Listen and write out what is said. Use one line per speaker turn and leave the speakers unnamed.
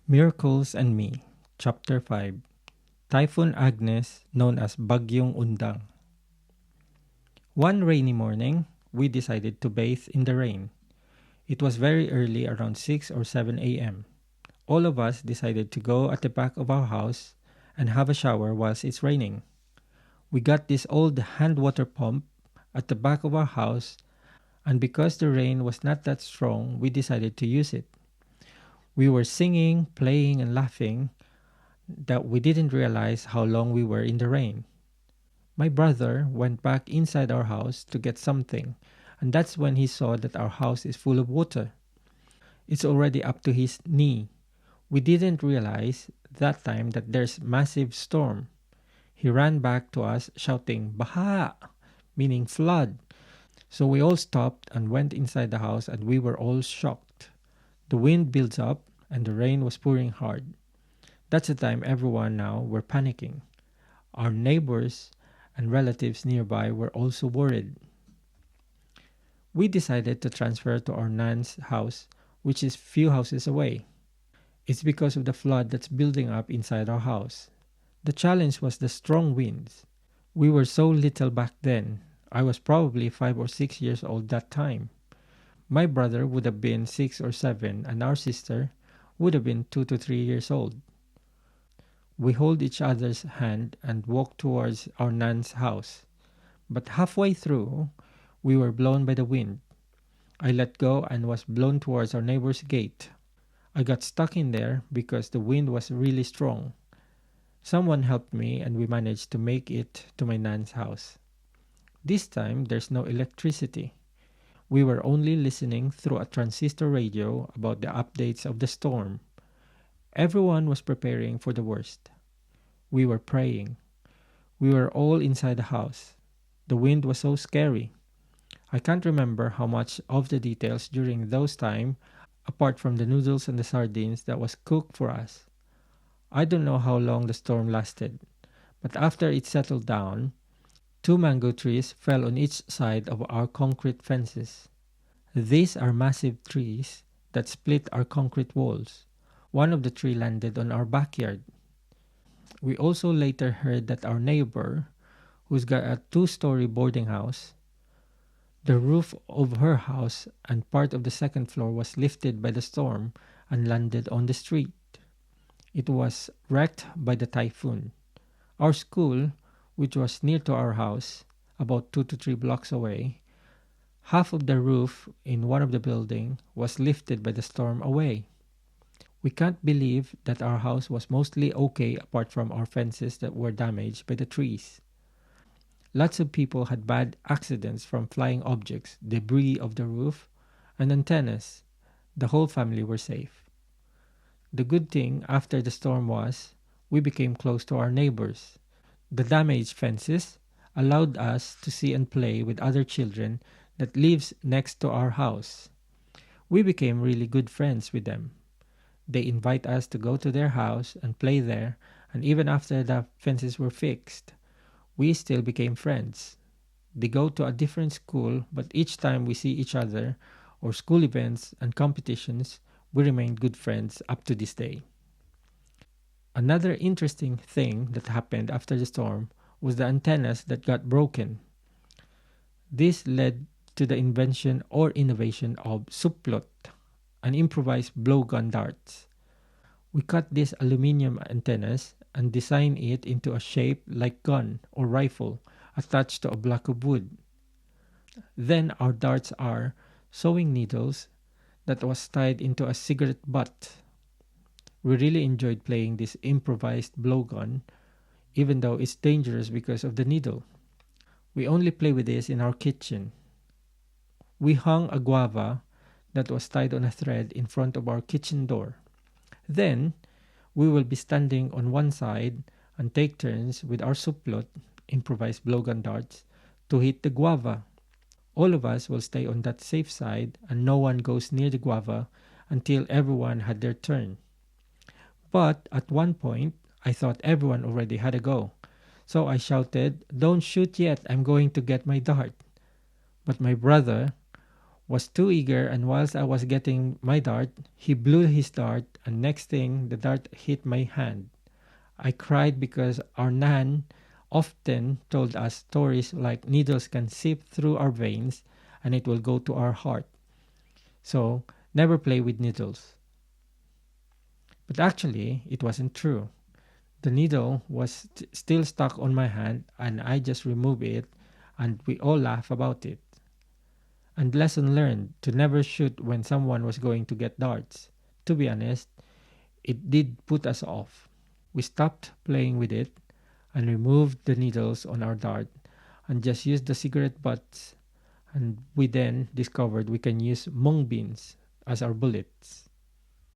Miracles and Me, Chapter 5. Typhoon Agnes, known as Bagyong Undang. One rainy morning, we decided to bathe in the rain. It was very early, around 6 or 7 a.m. All of us decided to go at the back of our house and have a shower whilst it's raining. We got this old hand water pump at the back of our house, and because the rain was not that strong, we decided to use it. We were singing, playing, and laughing that we didn't realize how long we were in the rain. My brother went back inside our house to get something, and that's when he saw that our house is full of water. It's already up to his knee. We didn't realize that time that there's massive storm. He ran back to us shouting, "Baha!" meaning flood. So we all stopped and went inside the house, and we were all shocked. The wind builds up and the rain was pouring hard. That's the time everyone now were panicking. Our neighbors and relatives nearby were also worried. We decided to transfer to our nan's house, which is few houses away. It's because of the flood that's building up inside our house. The challenge was the strong winds. We were so little back then. I was probably 5 or 6 years old that time. My brother would have been 6 or 7, and our sister would have been 2 to 3 years old. We hold each other's hand and walk towards our nan's house. But halfway through, we were blown by the wind. I let go and was blown towards our neighbor's gate. I got stuck in there because the wind was really strong. Someone helped me and we managed to make it to my nan's house. This time, there's no electricity. We were only listening through a transistor radio about the updates of the storm. Everyone was preparing for the worst. We were praying. We were all inside the house. The wind was so scary. I can't remember how much of the details during those time, apart from the noodles and the sardines that was cooked for us. I don't know how long the storm lasted, but after it settled down, 2 mango trees fell on each side of our concrete fences. These are massive trees that split our concrete walls. One of the trees landed on our backyard. We also later heard that our neighbor, who's got a 2-story boarding house, the roof of her house and part of the second floor was lifted by the storm and landed on the street. It was wrecked by the typhoon. Our school, which was near to our house, about 2 to 3 blocks away, half of the roof in one of the buildings was lifted by the storm away. We can't believe that our house was mostly okay apart from our fences that were damaged by the trees. Lots of people had bad accidents from flying objects, debris of the roof, and antennas. The whole family were safe. The good thing after the storm was we became close to our neighbors. The damaged fences allowed us to see and play with other children that lives next to our house. We became really good friends with them. They invite us to go to their house and play there, and even after the fences were fixed, we still became friends. They go to a different school, but each time we see each other or school events and competitions, we remain good friends up to this day. Another interesting thing that happened after the storm was the antennas that got broken. This led to the invention or innovation of suplot, an improvised blowgun darts. We cut these aluminum antennas and design it into a shape like gun or rifle attached to a block of wood. Then our darts are sewing needles that was tied into a cigarette butt. We really enjoyed playing this improvised blowgun, even though it's dangerous because of the needle. We only play with this in our kitchen. We hung a guava that was tied on a thread in front of our kitchen door. Then, we will be standing on one side and take turns with our suplot, improvised blowgun darts, to hit the guava. All of us will stay on that safe side and no one goes near the guava until everyone had their turn. But at one point, I thought everyone already had a go. So I shouted, "Don't shoot yet, I'm going to get my dart." But my brother was too eager, and whilst I was getting my dart, he blew his dart, and next thing the dart hit my hand. I cried because our Nan often told us stories like needles can seep through our veins and it will go to our heart. So, never play with needles. But actually, it wasn't true. The needle was still stuck on my hand, and I just removed it, and we all laugh about it. And lesson learned to never shoot when someone was going to get darts. To be honest, it did put us off. We stopped playing with it and removed the needles on our dart and just used the cigarette butts. And we then discovered we can use mung beans as our bullets.